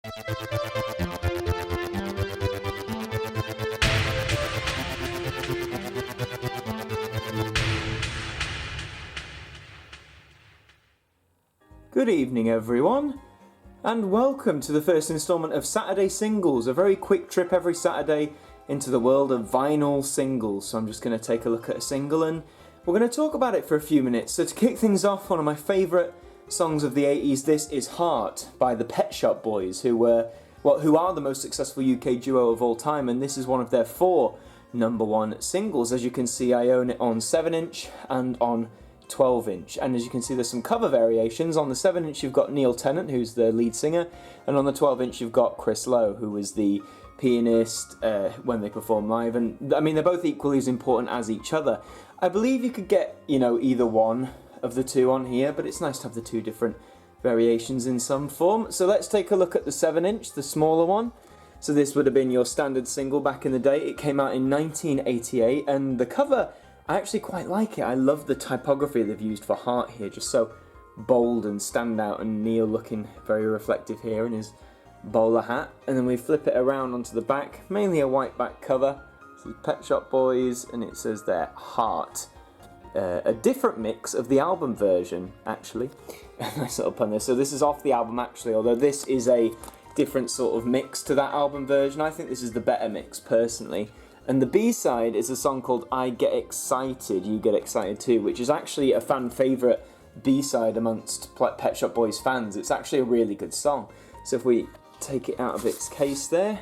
Good evening everyone, and welcome to the first instalment of Saturday Singles, a very quick trip every Saturday into the world of vinyl singles. So I'm just going to take a look at a single and we're going to talk about it for a few minutes. So to kick things off, one of my favourite songs of the 80s, this is Heart by the Pet Shop Boys, who are the most successful UK duo of all time, and this is one of their 4 #1 singles. As you can see, I own it on 7-inch and on 12-inch, and as you can see there's some cover variations. On the 7-inch you've got Neil Tennant, who's the lead singer, and on the 12-inch you've got Chris Lowe, who was the pianist when they perform live, and I mean they're both equally as important as each other. I believe you could get, either one of the two on here, but it's nice to have the 2 different variations in some form. So let's take a look at the 7-inch, the smaller one. So this would have been your standard single back in the day. It came out in 1988, and the cover, I actually quite like it. I love the typography they've used for Heart here, just so bold and stand out, and Neil looking very reflective here in his bowler hat. And then we flip it around onto the back, mainly a white back cover. This is Pet Shop Boys, and it says there, Heart. A different mix of the album version, actually. Nice little pun there. So this is off the album, actually, although this is a different sort of mix to that album version. I think this is the better mix, personally. And the B-side is a song called I Get Excited, You Get Excited Too, which is actually a fan favourite B-side amongst Pet Shop Boys fans. It's actually a really good song. So if we take it out of its case there,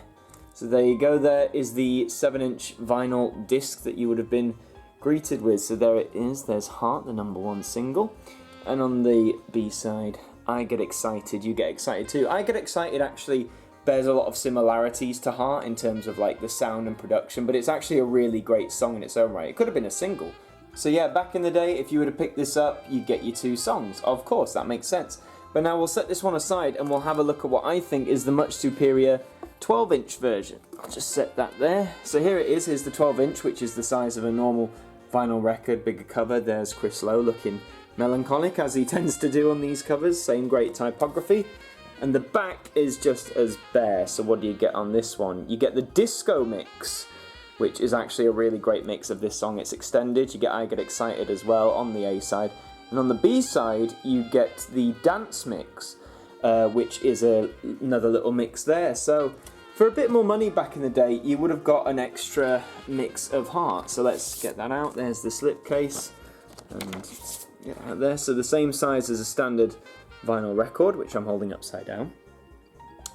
so there you go, there is the 7-inch vinyl disc that you would have been greeted with. So there it is, there's Heart, the #1 single. And on the B-side, I Get Excited, You Get Excited Too. I Get Excited actually bears a lot of similarities to Heart in terms of like the sound and production, but it's actually a really great song in its own right. It could have been a single. So yeah, back in the day, if you were to pick this up, you'd get your 2 songs. Of course, that makes sense. But now we'll set this one aside and we'll have a look at what I think is the much superior 12-inch version. I'll just set that there. So here it is, here's the 12-inch, which is the size of a normal vinyl record, bigger cover. There's Chris Lowe looking melancholic, as he tends to do on these covers. Same great typography. And the back is just as bare. So what do you get on this one? You get the disco mix, which is actually a really great mix of this song. It's extended. You get I Get Excited as well on the A side. And on the B side, you get the dance mix, which is another little mix there. So for a bit more money back in the day, you would have got an extra mix of Heart. So let's get that out. There's the slipcase. And get that there. So the same size as a standard vinyl record, which I'm holding upside down.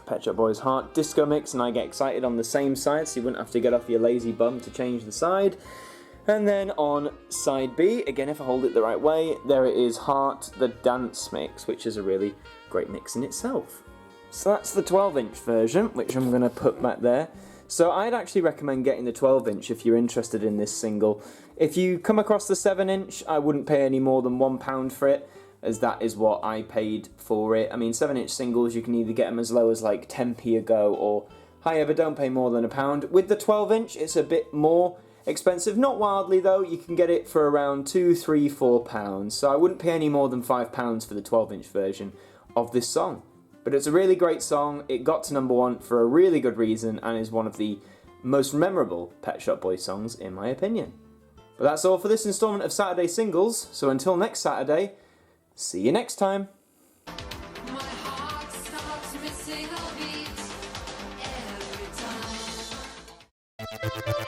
Pet Shop Boys Heart disco mix, and I Get Excited on the same side, so you wouldn't have to get off your lazy bum to change the side. And then on side B, again if I hold it the right way, there it is, Heart, the dance mix, which is a really great mix in itself. So that's the 12-inch version, which I'm going to put back there. So I'd actually recommend getting the 12-inch if you're interested in this single. If you come across the 7-inch, I wouldn't pay any more than £1 for it, as that is what I paid for it. I mean, 7-inch singles, you can either get them as low as like 10p a go or higher, but don't pay more than £1. With the 12-inch, it's a bit more expensive. Not wildly though, you can get it for around £2, £3, £4. So I wouldn't pay any more than £5 for the 12-inch version of this song. But it's a really great song. It got to #1 for a really good reason and is one of the most memorable Pet Shop Boys songs in my opinion. But that's all for this instalment of Saturday Singles. So until next Saturday, see you next time. My heart stops missing a beat every time.